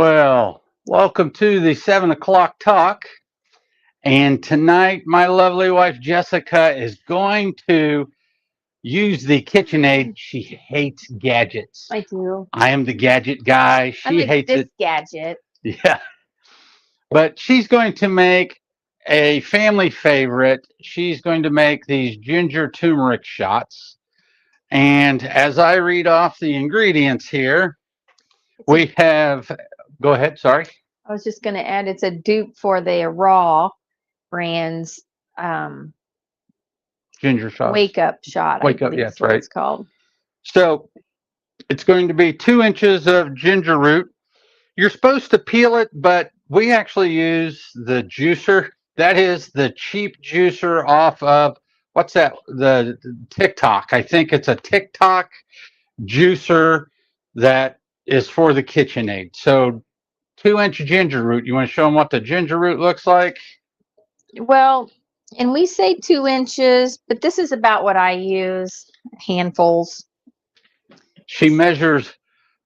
Well, welcome to the 7 o'clock talk. And tonight, my lovely wife Jessica is going to use the KitchenAid. She hates gadgets. I do. I am the gadget guy. I She like hates this it. gadget. Yeah. But she's going to make a family favorite. She's going to make these ginger turmeric shots. And as I read off the ingredients here, It's a, we have, go ahead, sorry. I was just going to add it's a dupe for the Raw brands um, Ginger shots. wake up shot, I Wake up, believe yeah, is that's what right. it's called. So it's going to be 2 inches of ginger root. You're supposed to peel it, but we actually use the juicer. That is the cheap juicer off of what's that? The TikTok. I think it's a TikTok juicer that is for the KitchenAid. So 2 inch ginger root. You want to show them what the ginger root looks like? Well, and we say 2 inches, but this is about what I use, handfuls. She measures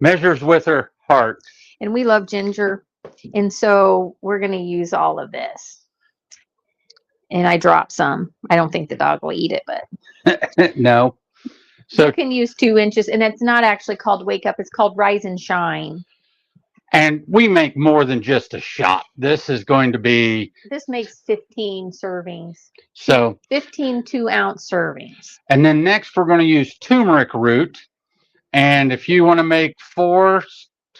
with her heart. And we love ginger. And so we're going to use all of this. And I dropped some. I don't think the dog will eat it, but No. you So can use 2 inches. And it's not actually called wake up. It's called rise and shine. and we make more than just a shot. This is going to be This makes 15 servings. so. 15 2-ounce servings. And then next we're going to use turmeric root. And if you want to make 4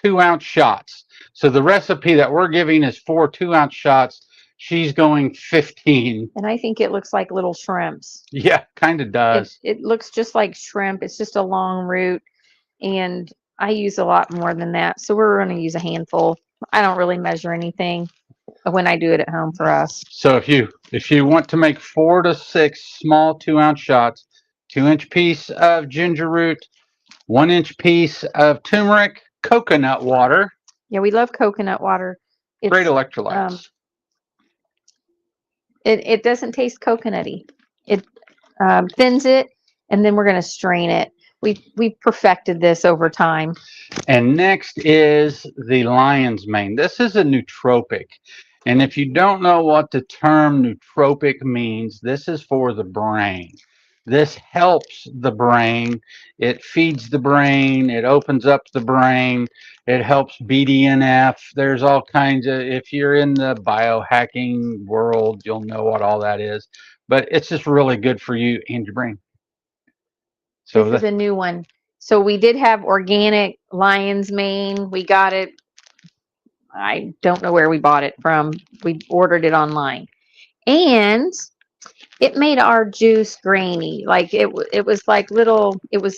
2-ounce shots. So the recipe that we're giving is 4 2-ounce shots. She's going 15. And I think it looks like little shrimps. Yeah, kind of does. It looks just like shrimp. It's just a long root. And I use a lot more than that. So we're going to use a handful. I don't really measure anything when I do it at home for us. So if you want to make 4 to 6 small 2-ounce shots, 2 inch piece of ginger root, 1 inch piece of turmeric, coconut water, Yeah, we love coconut water. great It's electrolytes. it doesn't taste coconutty. It thins it, and then we're going to strain it. We've perfected this over time. And next is the lion's mane. This is a nootropic. And if you don't know what the term nootropic means, this is for the brain. This helps the brain. It feeds the brain. It opens up the brain. It helps BDNF. There's all kinds of, if you're in the biohacking world, you'll know what all that is. But it's just really good for you and your brain. So This is a new one. So we did have organic lion's mane. We got it. I don't know where we bought it from. We ordered it online. And it made our juice grainy. Like it was like little, it was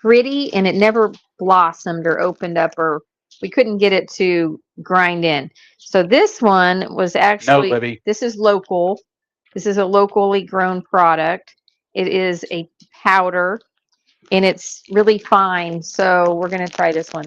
gritty and it never blossomed or opened up, or we couldn't get it to grind in. So this one was actually, Libby. this is local. This is a locally grown product. It is a powder and it's really fine. So we're going to try this one.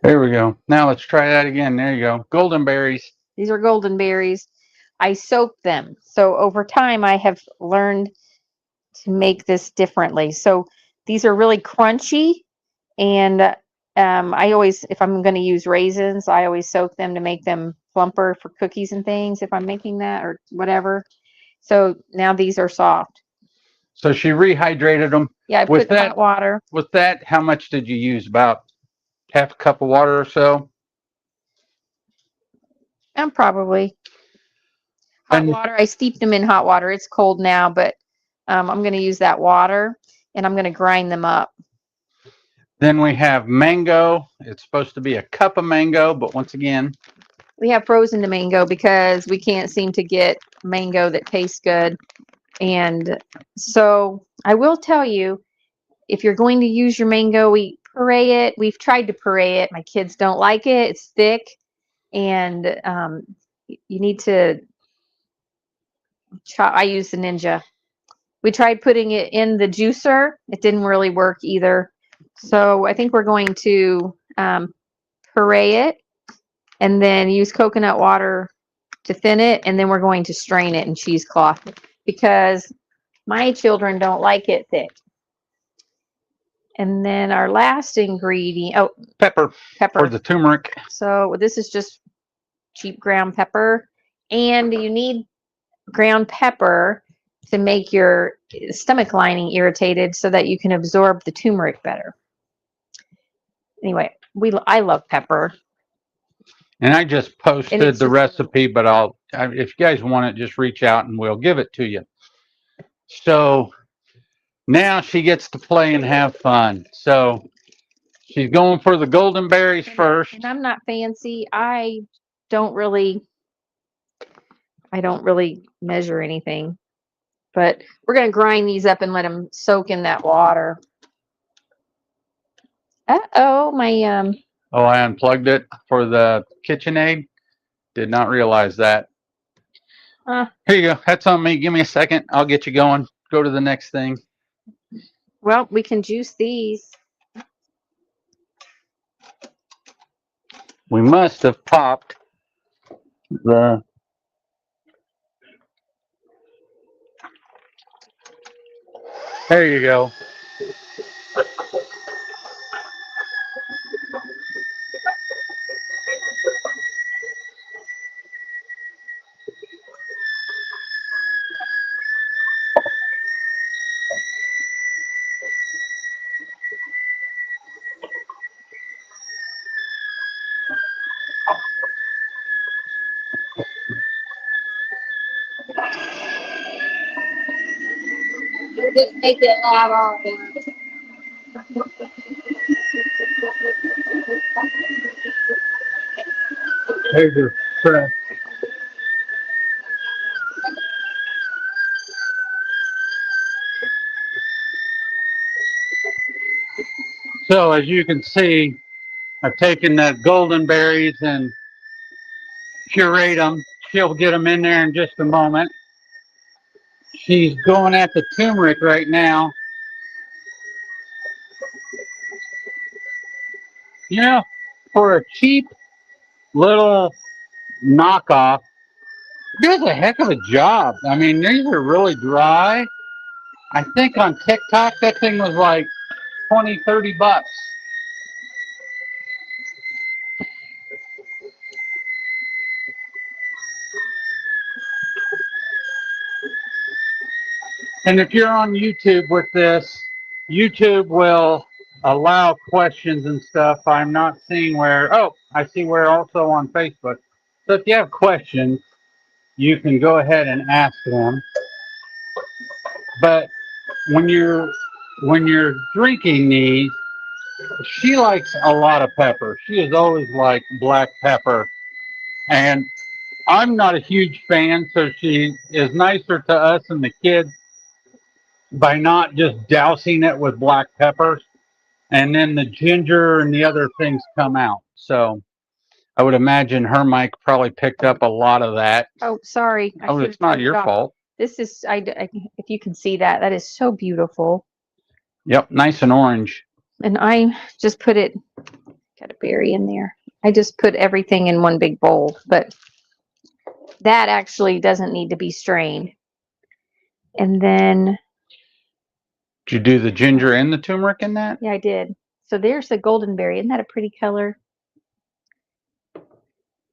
There we go. Now let's try that again. There you go. Golden berries. These are golden berries. I soak them. So over time, I have learned to make this differently. So these are really crunchy. And I always, if I'm going to use raisins, I always soak them to make them plumper for cookies and things if I'm making that or whatever. So now these are soft. So she rehydrated them. Yeah, I With put that- hot water. With that, how much did you use? About half a cup of water or so? And probably hot And- water. I steeped them in hot water. It's cold now, but I'm going to use that water and I'm going to grind them up. Then we have mango. It's supposed to be a cup of mango, but once again, we have frozen the mango because we can't seem to get mango that tastes good. And so I will tell you, if you're going to use your mango, we puree it. We've tried to puree it. My kids don't like it. It's thick, and you need to chop. I use the Ninja. We tried putting it in the juicer. It didn't really work either. So I think we're going to puree it and then use coconut water to thin it, and then we're going to strain it in cheesecloth because my children don't like it thick. And then our last ingredient, oh, pepper for the turmeric. So this is just cheap ground pepper, and you need ground pepper to make your stomach lining irritated so that you can absorb the turmeric better. Anyway, I love pepper. And I just posted the recipe, but if you guys want it, just reach out and we'll give it to you. So now she gets to play and have fun. So she's going for the golden berries first. And I'm not fancy. I don't really measure anything. But we're going to grind these up and let them soak in that water. Uh-oh, my Oh, I unplugged it for the KitchenAid. Did not realize that. Here you go. That's on me. Give me a second. I'll get you going. Go to the next thing. Well, we can juice these. We must have popped the... There you go. Just make it live all there. There's your press. So as you can see, I've taken the golden berries and puree them. She'll get them in there in just a moment. She's going at the turmeric right now. You know, for a cheap little knockoff, does a heck of a job. I mean, these are really dry. I think on TikTok that thing was like 20, 30 bucks. And if you're on YouTube with this, YouTube will allow questions and stuff. I'm not seeing where, oh, I see where also on Facebook. So if you have questions, you can go ahead and ask them. But when you're drinking these, she likes a lot of pepper. She has always liked black pepper. And I'm not a huge fan, so she is nicer to us and the kids by not just dousing it with black pepper, and then the ginger and the other things come out. So I would imagine her mic probably picked up a lot of that. Oh, sorry. Oh, it's not your fault. This is, if you can see that, that is so beautiful. Yep, nice and orange. And I just got a berry in there. I just put everything in one big bowl, but that actually doesn't need to be strained. And then... Did you do the ginger and the turmeric in that? Yeah, I did. So there's the golden berry. Isn't that a pretty color?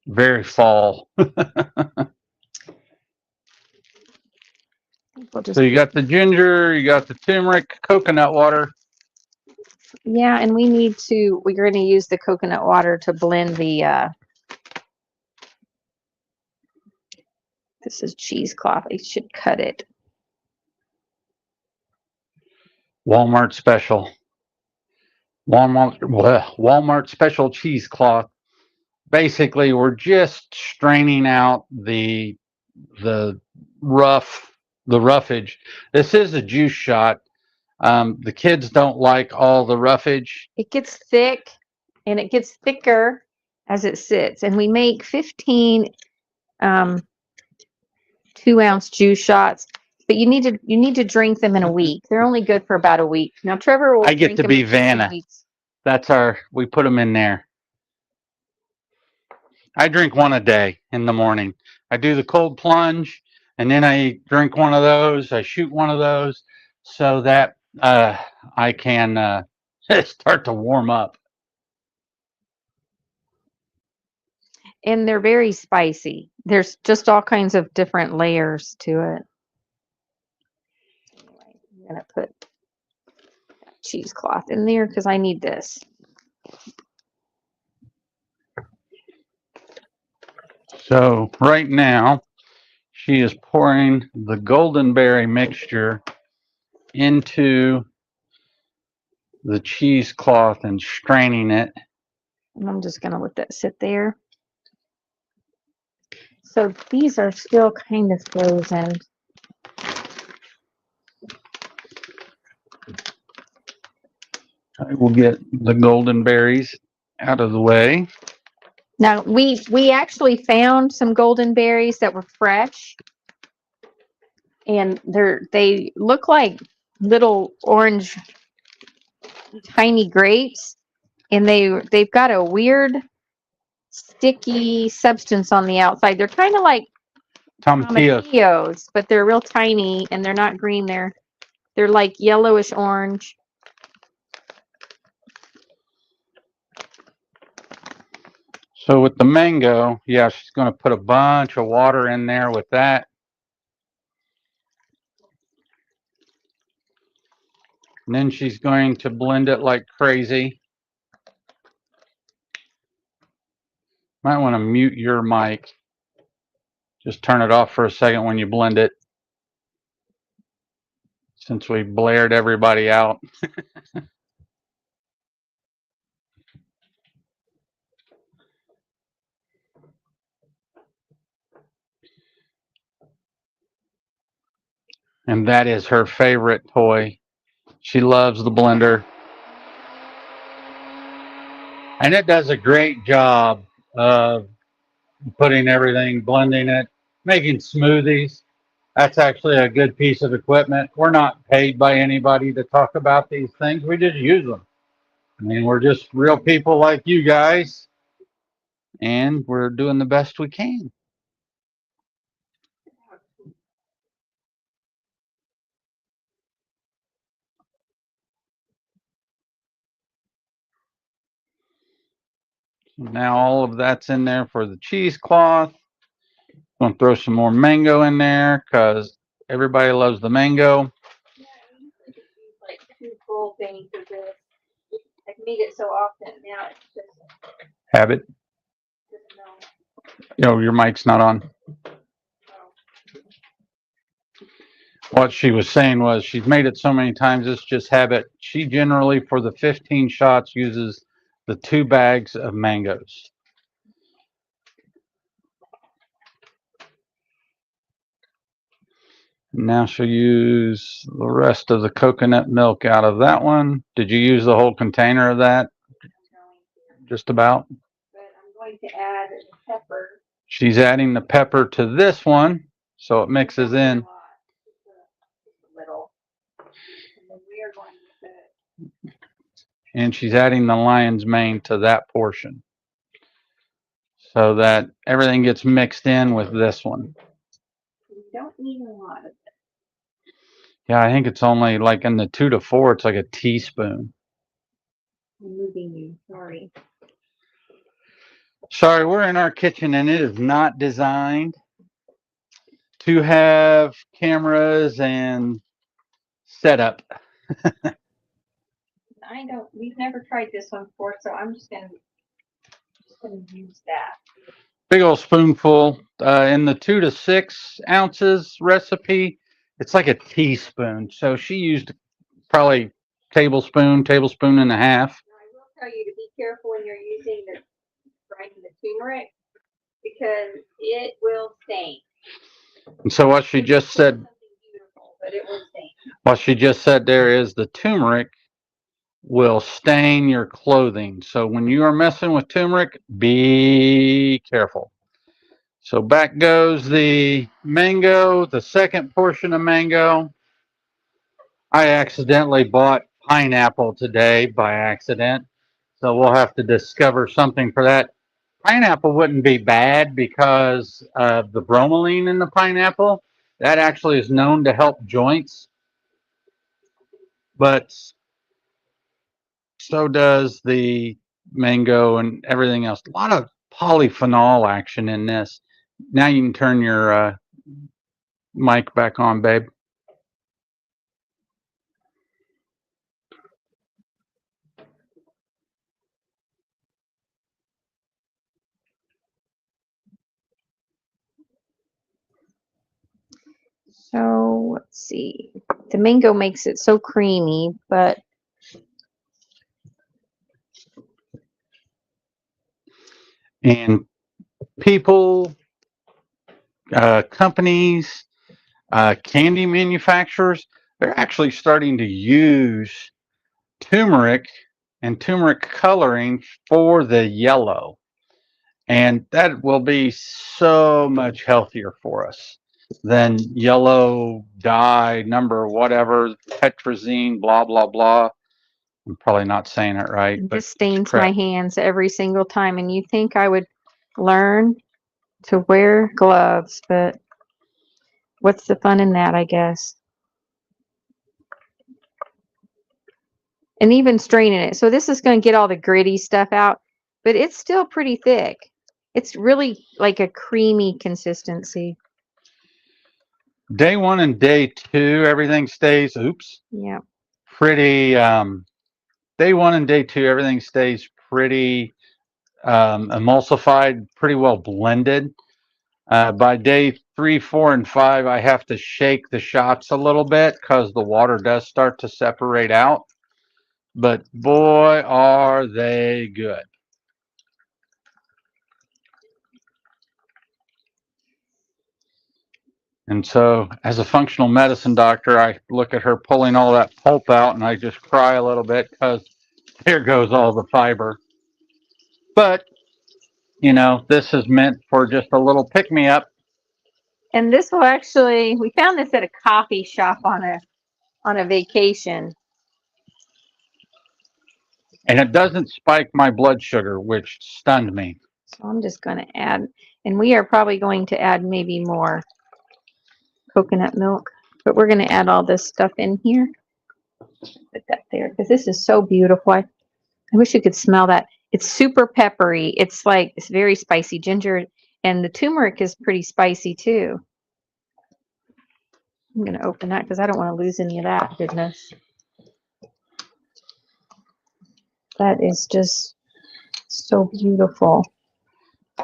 Very fall. So you got the ginger, you got the turmeric, coconut water. Yeah, and we're going to use the coconut water to blend the, this is cheesecloth. I should cut it. Walmart special. Walmart special cheesecloth. Basically, we're just straining out the rough the roughage. This is a juice shot. The kids don't like all the roughage. It gets thick and it gets thicker as it sits. And we make 15 2-ounce juice shots, but you need to drink them in a week. They're only good for about a week. Now Trevor will I get drink to them be in 2 Vanna. weeks. That's we put them in there. I drink one a day in the morning. I do the cold plunge, and then I drink one of those. I shoot one of those so that I can start to warm up. And they're very spicy. There's just all kinds of different layers to it. Anyway, I'm gonna put cheesecloth in there because I need this. So right now, she is pouring the golden berry mixture into the cheesecloth and straining it. And I'm just gonna let that sit there. So these are still kind of frozen. I will get the golden berries out of the way. Now we actually found some golden berries that were fresh, and they look like little orange tiny grapes, and they've got a weird sticky substance on the outside. They're kind of like tomatillos, but they're real tiny and they're not green. They're like yellowish orange. So with the mango, yeah, she's going to put a bunch of water in there with that. And then she's going to blend it like crazy. Might want to mute your mic. Just turn it off for a second when you blend it, since we blared everybody out. And that is her favorite toy. She loves the blender. And it does a great job of putting everything, blending it, making smoothies. That's actually a good piece of equipment. We're not paid by anybody to talk about these things. We just use them. I mean, we're just real people like you guys, and we're doing the best we can. Now all of that's in there for the cheesecloth. Going to throw some more mango in there because everybody loves the mango. Yeah, I usually just use like 2 full things of this. I've made it so often now it's just Habit. no. Your mic's not on. What she was saying was she's made it so many times, it's just habit. She generally, for the 15 shots, uses the 2 bags of mangoes. Now she'll use the rest of the coconut milk out of that one. Did you use the whole container of that? Just about. But I'm going to add pepper. She's adding the pepper to this one, so it mixes in. Just a little. And then we are going to put. And she's adding the lion's mane to that portion, so that everything gets mixed in with this one. We don't need a lot of it. Yeah, I think it's only like in the 2 to 4, it's like a teaspoon. I'm moving you, sorry. Sorry, we're in our kitchen and it is not designed to have cameras and setup. We've never tried this one before, so I'm just gonna use that. Big old spoonful. In the 2 to 6 ounces recipe, it's like a teaspoon. So she used probably tablespoon and a half. using the turmeric because it will stain. And so what she just said, But it will stain. what she just said there is the turmeric will stain your clothing. So when you are messing with turmeric, be careful. So back goes the mango, the second portion of mango. I accidentally bought pineapple today by accident. So we'll have to discover something for that. Pineapple wouldn't be bad because of the bromelain in the pineapple. That actually is known to help joints. But so does the mango and everything else. A lot of polyphenol action in this. Now you can turn your mic back on, babe. So let's see. The mango makes it so creamy, but And people, companies, candy manufacturers, they're actually starting to use turmeric and turmeric coloring for the yellow. And that will be so much healthier for us than yellow dye number whatever, tetrazine, blah, blah, blah. I'm probably not saying it right. it But just stains crap. my hands every single time. And you think I would learn to wear gloves, but what's the fun in that, I guess? And even straining it. So this is going to get all the gritty stuff out, but it's still pretty thick. It's really like a creamy consistency. Day 1 and day 2, everything stays, Yeah. pretty, day 1 and day 2, everything stays pretty emulsified, pretty well blended. By day 3, 4, and 5, I have to shake the shots a little bit because the water does start to separate out. But boy, are they good. And so, as a functional medicine doctor, I look at her pulling all that pulp out and I just cry a little bit because there goes all the fiber. But, you know, this is meant for just a little pick me up. And this will actually, we found this at a coffee shop on a vacation. And it doesn't spike my blood sugar, which stunned me. So I'm just going to add, and we are probably going to add maybe more coconut milk, but we're going to add all this stuff in here. Put that there because this is so beautiful. I wish you could smell that. It's super peppery. It's like, it's very spicy ginger, and the turmeric is pretty spicy too. I'm going to open that because I don't want to lose any of that goodness. That is just so beautiful.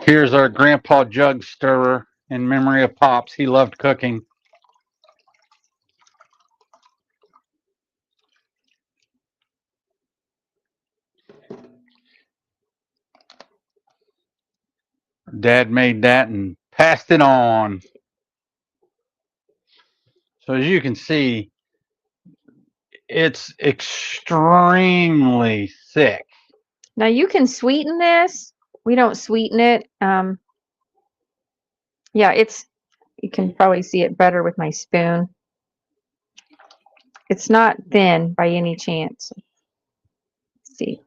Here's our grandpa jug stirrer in memory of Pops. He loved cooking. Dad made that and passed it on. So as you can see, it's extremely thick. Now you can sweeten this. We don't sweeten it. Yeah, you can probably see it better with my spoon. It's not thin by any chance. Let's see.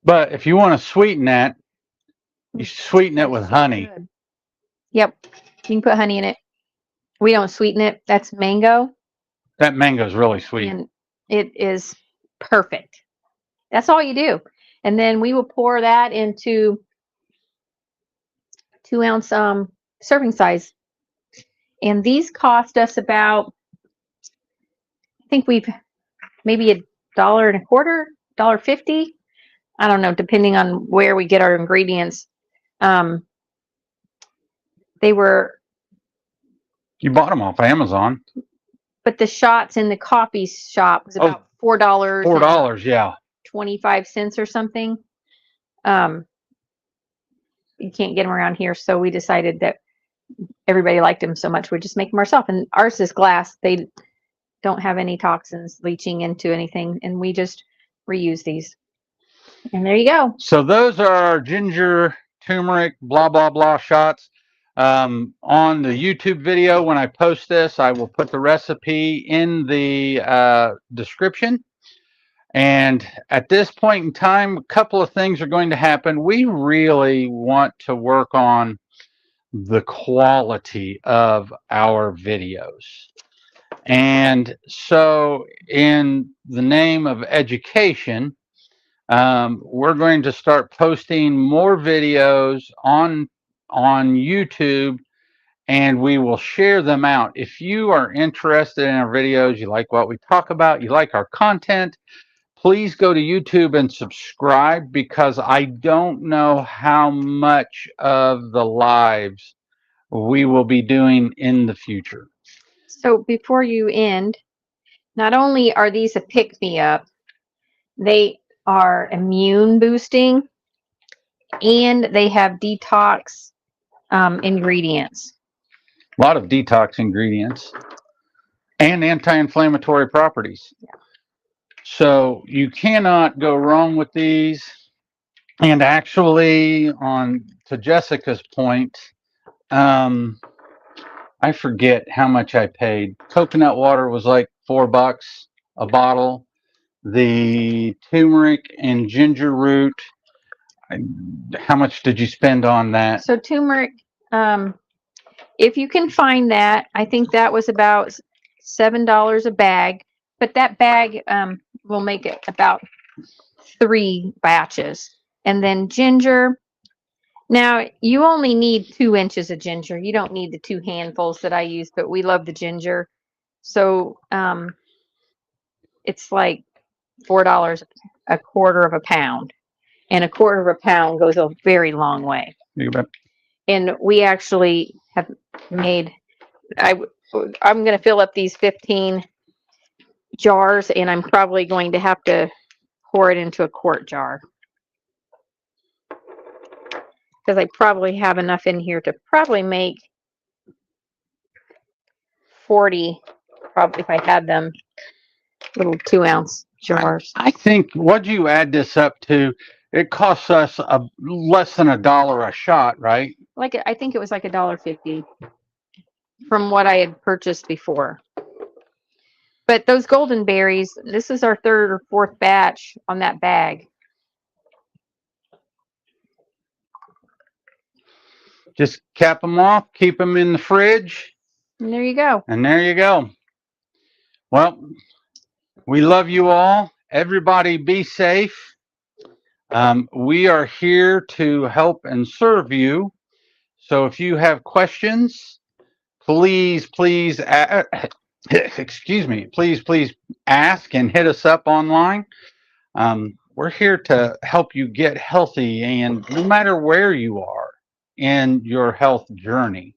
But if you want to sweeten that, you sweeten it with honey. Good. Yep, you can put honey in it. We don't sweeten it. That's mango. That mango is really sweet. And it is perfect. That's all you do. And then we will pour that into 2-ounce serving size. And these cost us about, I think we've maybe $1.25, $1.50. I don't know, depending on where we get our ingredients. They were. You bought them off Amazon. But the shots in the coffee shop was about $4. $4, yeah. 25 cents or something. You can't get them around here, so we decided that everybody liked them so much, we just make them ourselves. And ours is glass. They don't have any toxins leaching into anything, and we just reuse these. And there you go. So those are our ginger, turmeric, blah, blah, blah shots. On the YouTube video, when I post this, I will put the recipe in the description. And at this point in time, a couple of things are going to happen. We really want to work on the quality of our videos. And so in the name of education, we're going to start posting more videos on YouTube, and we will share them out. If you are interested in our videos, you like what we talk about, you like our content, please go to YouTube and subscribe, because I don't know how much of the lives we will be doing in the future. So before you end, not only are these a pick-me-up, they are immune boosting, and they have detox ingredients. A lot of detox ingredients and anti-inflammatory properties. Yeah. So you cannot go wrong with these. And actually, on to Jessica's point, I forget how much I paid. Coconut water was like $4 a bottle. The turmeric and ginger root, how much did you spend on that? So turmeric, if you can find that, I think that was about $7 a bag. But that bag will make it about 3 batches. And then ginger. Now, you only need 2 inches of ginger. You don't need the 2 handfuls that I use, but we love the ginger. So it's like $4 a quarter of a pound. And a quarter of a pound goes a very long way. You bet. And we actually have made, I'm going to fill up these 15 jars, and I'm probably going to have to pour it into a quart jar, because I probably have enough in here to probably make 40, probably, if I had them, little 2-ounce jars. I think what you add this up to, it costs us less than $1 a shot, right? Like, I think it was like $1.50 from what I had purchased before. But those golden berries, this is our 3rd or 4th batch on that bag. Just cap them off, keep them in the fridge. And there you go. And there you go. Well, we love you all. Everybody be safe. We are here to help and serve you. So if you have questions, please excuse me, please ask and hit us up online. We're here to help you get healthy, and no matter where you are in your health journey,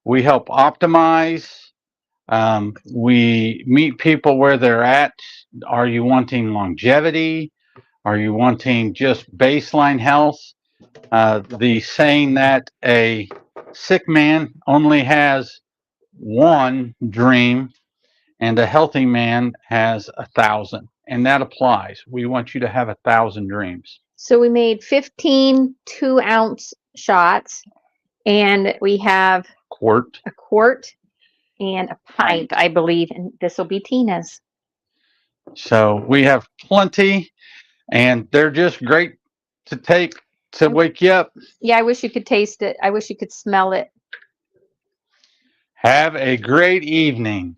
we help optimize. We meet people where they're at. Are you wanting longevity? Are you wanting just baseline health? The saying that a sick man only has one dream and a healthy man has 1,000. And that applies. We want you to have 1,000 dreams. So we made 15 2-ounce shots, and we have a quart and a pint, I believe, and this will be Tina's. So we have plenty, and they're just great to take to wake you up. Yeah, I wish you could taste it. I wish you could smell it. Have a great evening.